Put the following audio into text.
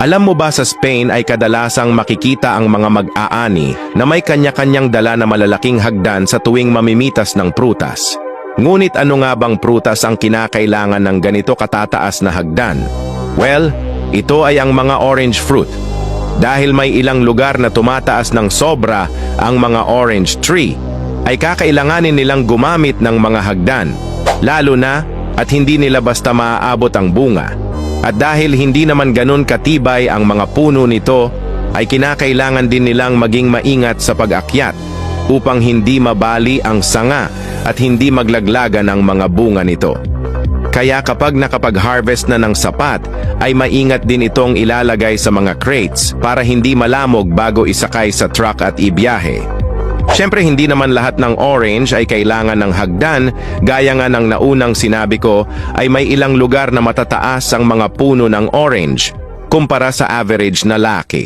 Alam mo ba sa Spain ay kadalasang makikita ang mga mag-aani na may kanya-kanyang dala na malalaking hagdan sa tuwing mamimitas ng prutas. Ngunit ano nga bang prutas ang kinakailangan ng ganito katataas na hagdan? Well, ito ay ang mga orange fruit. Dahil may ilang lugar na tumataas ng sobra ang mga orange tree, ay kakailanganin nilang gumamit ng mga hagdan, lalo na at hindi nila basta maaabot ang bunga. At dahil hindi naman ganun katibay ang mga puno nito, ay kinakailangan din nilang maging maingat sa pag-akyat upang hindi mabali ang sanga at hindi maglaglagan ang mga bunga nito. Kaya kapag nakapag-harvest na ng sapat, ay maingat din itong ilalagay sa mga crates para hindi malamog bago isakay sa truck at ibiyahe. Siyempre hindi naman lahat ng orange ay kailangan ng hagdan, gaya nga ng naunang sinabi ko ay may ilang lugar na matataas ang mga puno ng orange kumpara sa average na laki.